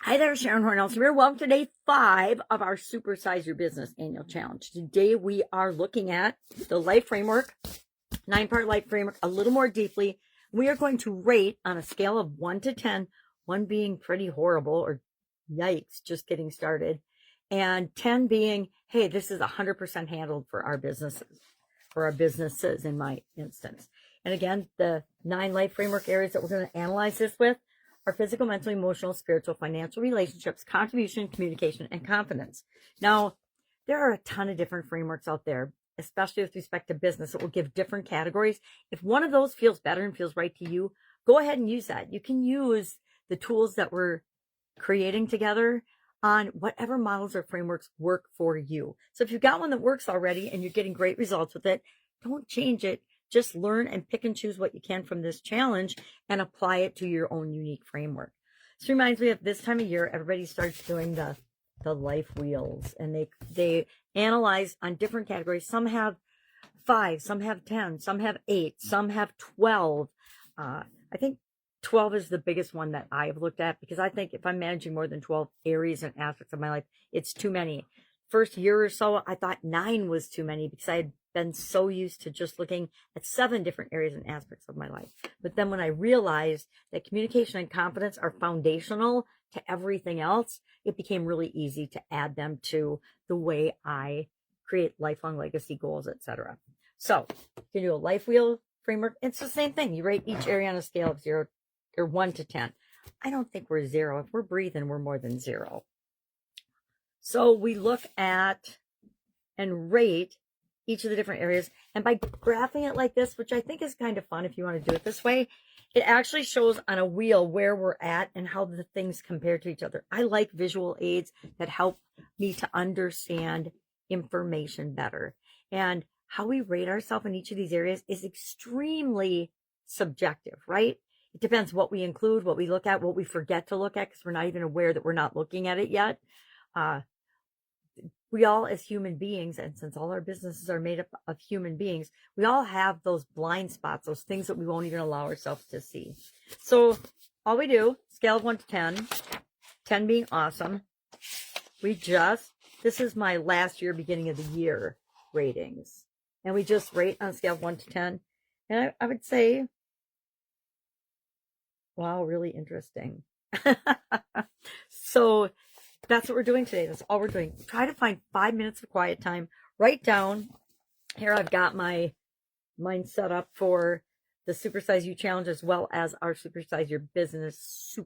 Hi there, Sharon Horne-Ellstrom here. Welcome to day 5 of our Supersize Your Business annual challenge. Today we are looking at the life framework, 9-part life framework, a little more deeply. We are going to rate on a scale of 1 to 10, 1 being pretty horrible or yikes, just getting started, and 10 being, hey, this is 100% handled for our businesses in my instance. And again, the 9 life framework areas that we're going to analyze this with are physical, mental, emotional, spiritual, financial, relationships, contribution, communication, and confidence. Now, there are a ton of different frameworks out there, especially with respect to business, that will give different categories. If one of those feels better and feels right to you, go ahead and use that. You can use the tools that we're creating together on whatever models or frameworks work for you. So if you've got one that works already and you're getting great results with it, don't change it. Just learn and pick and choose what you can from this challenge and apply it to your own unique framework. This reminds me of this time of year, everybody starts doing the life wheels, and they analyze on different categories. Some have 5, some have 10, some have 8, some have 12. I think 12 is the biggest one that I've looked at, because I think if I'm managing more than 12 areas and aspects of my life, it's too many. First year or so, I thought 9 was too many because I had been so used to just looking at 7 different areas and aspects of my life. But then when I realized that communication and confidence are foundational to everything else, it became really easy to add them to the way I create lifelong legacy goals, etc. So you can do a life wheel framework. It's the same thing. You rate each area on a scale of 0 or 1 to 10. I don't think we're 0. If we're breathing, we're more than 0. So we look at and rate each of the different areas. And by graphing it like this, which I think is kind of fun if you want to do it this way, it actually shows on a wheel where we're at and how the things compare to each other. I like visual aids that help me to understand information better. And how we rate ourselves in each of these areas is extremely subjective, right? It depends what we include, what we look at, what we forget to look at, because we're not even aware that we're not looking at it yet. We all, as human beings, and since all our businesses are made up of human beings, we all have those blind spots, those things that we won't even allow ourselves to see. So all we do, scale of 1 to 10, 10 being awesome. This is my last year, beginning of the year ratings. And we just rate on a scale of 1 to 10. And I would say, wow, really interesting. So that's what we're doing today. That's all we're doing. Try to find 5 minutes of quiet time. Write down. Here I've got mine set up for the Supersize You challenge, as well as our Supersize Your Business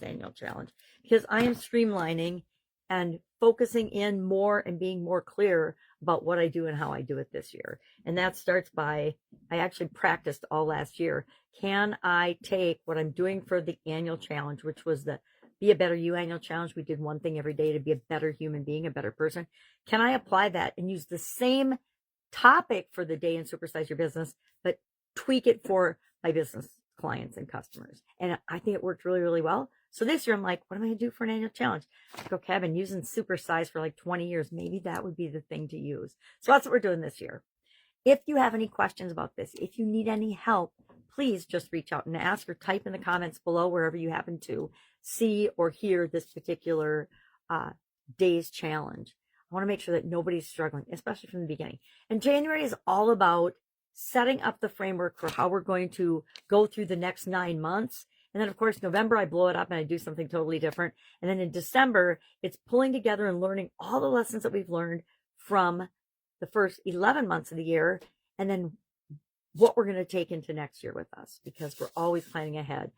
annual challenge, because I am streamlining and focusing in more and being more clear about what I do and how I do it this year. And that starts by, I actually practiced all last year. Can I take what I'm doing for the annual challenge, which was the Be a Better You annual challenge? We did one thing every day to be a better human being, a better person. Can I apply that and use the same topic for the day in Supersize Your Business, but tweak it for my business clients and customers? And I think it worked really, really well. So this year I'm like, what am I going to do for an annual challenge? Like, okay, I've been using Supersize for like 20 years. Maybe that would be the thing to use. So that's what we're doing this year. If you have any questions about this, if you need any help, please just reach out and ask, or type in the comments below wherever you happen to see or hear this particular day's challenge. I want to make sure that nobody's struggling, especially from the beginning. And January is all about setting up the framework for how we're going to go through the next 9 months. And then, of course, November, I blow it up and I do something totally different. And then in December, it's pulling together and learning all the lessons that we've learned from the first 11 months of the year, and then what we're going to take into next year with us, because we're always planning ahead,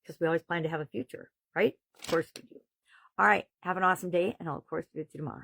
because we always plan to have a future, right? Of course we do. All right. Have an awesome day, and I'll, of course, see you tomorrow.